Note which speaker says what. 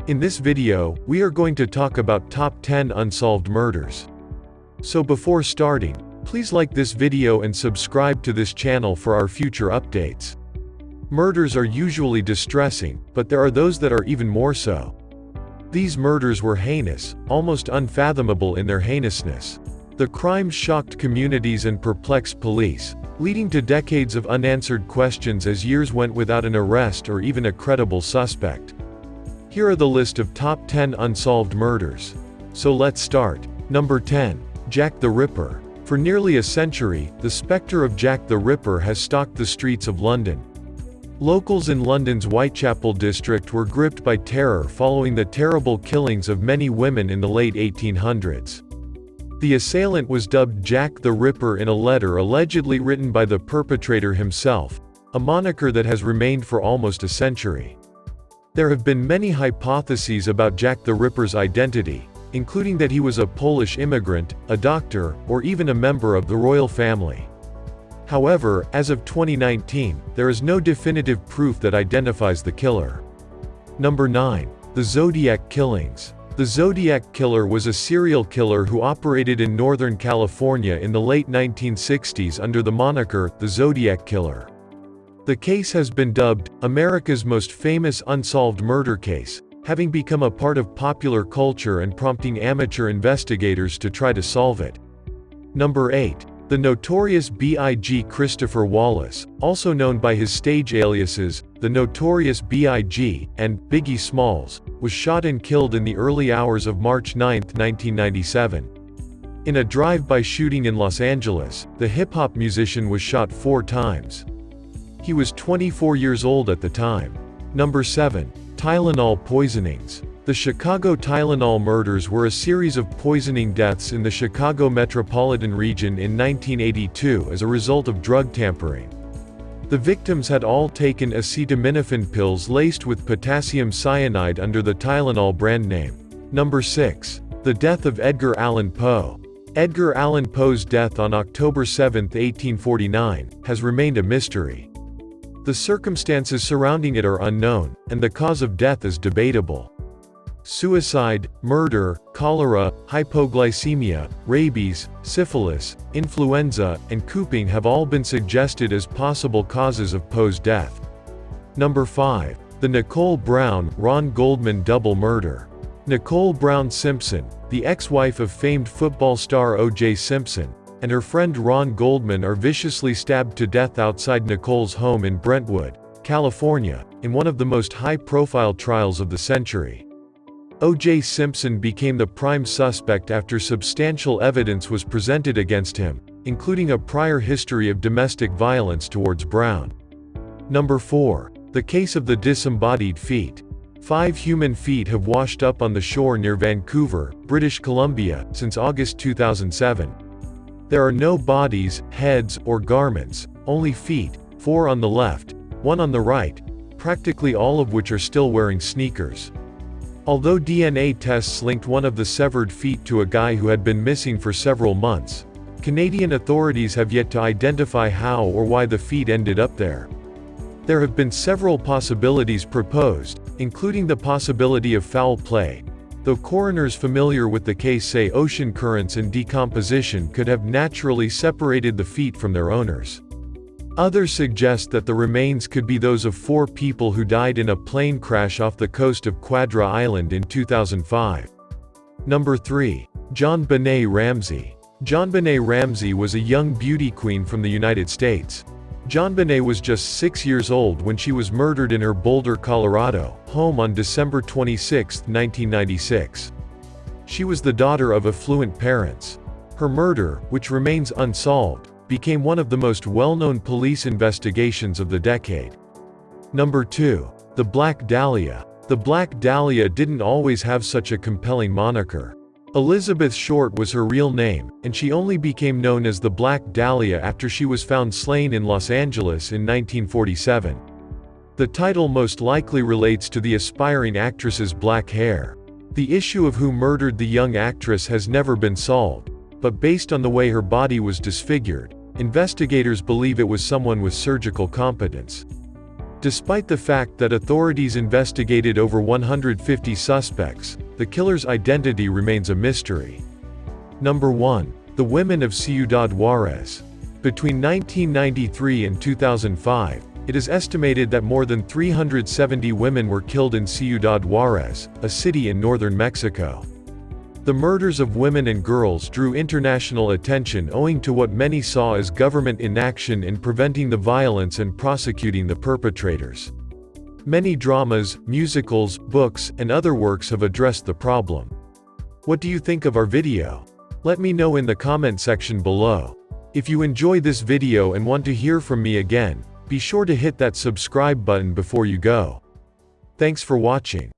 Speaker 1: In this video, we are going to talk about top 10 unsolved murders. So before starting, please like this video and subscribe to this channel for our future updates. Murders are usually distressing, but there are those that are even more so. These murders were heinous, almost unfathomable in their heinousness. The crimes shocked communities and perplexed police, leading to decades of unanswered questions as years went without an arrest or even a credible suspect. Here are the list of top 10 unsolved murders. So let's start. Number 10. Jack the Ripper. For nearly a century, the spectre of Jack the Ripper has stalked the streets of London. Locals in London's Whitechapel district were gripped by terror following the terrible killings of many women in the late 1800s. The assailant was dubbed Jack the Ripper in a letter allegedly written by the perpetrator himself, a moniker that has remained for almost a century. There have been many hypotheses about Jack the Ripper's identity, including that he was a Polish immigrant, a doctor, or even a member of the royal family. However, as of 2019, there is no definitive proof that identifies the killer. Number 9. The Zodiac Killings. The Zodiac Killer was a serial killer who operated in Northern California in the late 1960s under the moniker, the Zodiac Killer. The case has been dubbed, America's most famous unsolved murder case, having become a part of popular culture and prompting amateur investigators to try to solve it. Number 8. The notorious B.I.G. Christopher Wallace, also known by his stage aliases, the Notorious B.I.G., and Biggie Smalls, was shot and killed in the early hours of March 9, 1997. In a drive-by shooting in Los Angeles, the hip-hop musician was shot 4 times. He was 24 years old at the time. Number 7. Tylenol poisonings. The Chicago Tylenol murders were a series of poisoning deaths in the Chicago metropolitan region in 1982 as a result of drug tampering. The victims had all taken acetaminophen pills laced with potassium cyanide under the Tylenol brand name. Number 6. The death of Edgar Allan Poe. Edgar Allan Poe's death on October 7, 1849, has remained a mystery. The circumstances surrounding it are unknown, and the cause of death is debatable. Suicide, murder, cholera, hypoglycemia, rabies, syphilis, influenza, and cooping have all been suggested as possible causes of Poe's death. Number 5. The Nicole Brown-Ron Goldman double murder. Nicole Brown Simpson, the ex-wife of famed football star O.J. Simpson, and her friend Ron Goldman are viciously stabbed to death outside Nicole's home in Brentwood, California, in one of the most high-profile trials of the century. O.J. Simpson became the prime suspect after substantial evidence was presented against him, including a prior history of domestic violence towards Brown. Number 4. The case of the disembodied feet. 5 human feet have washed up on the shore near Vancouver, British Columbia, since August 2007. There are no bodies, heads, or garments, only feet, 4 on the left, 1 on the right, practically all of which are still wearing sneakers. Although DNA tests linked one of the severed feet to a guy who had been missing for several months, Canadian authorities have yet to identify how or why the feet ended up there. There have been several possibilities proposed, including the possibility of foul play, though coroners familiar with the case say ocean currents and decomposition could have naturally separated the feet from their owners. Others suggest that the remains could be those of 4 people who died in a plane crash off the coast of Quadra Island in 2005. Number 3. Jonbenet Ramsey. Jonbenet Ramsey was a young beauty queen from the United States. Jonbenet was just 6 years old when she was murdered in her Boulder, Colorado, home on December 26, 1996. She was the daughter of affluent parents. Her murder, which remains unsolved, became one of the most well-known police investigations of the decade. Number 2. The Black Dahlia. The Black Dahlia didn't always have such a compelling moniker. Elizabeth Short was her real name, and she only became known as the Black Dahlia after she was found slain in Los Angeles in 1947. The title most likely relates to the aspiring actress's black hair. The issue of who murdered the young actress has never been solved, but based on the way her body was disfigured, investigators believe it was someone with surgical competence. Despite the fact that authorities investigated over 150 suspects, the killer's identity remains a mystery. Number 1. The women of Ciudad Juarez. Between 1993 and 2005, it is estimated that more than 370 women were killed in Ciudad Juarez, a city in northern Mexico. The murders of women and girls drew international attention owing to what many saw as government inaction in preventing the violence and prosecuting the perpetrators. Many dramas, musicals, books, and other works have addressed the problem. What do you think of our video? Let me know in the comment section below. If you enjoy this video and want to hear from me again, be sure to hit that subscribe button before you go. Thanks for watching.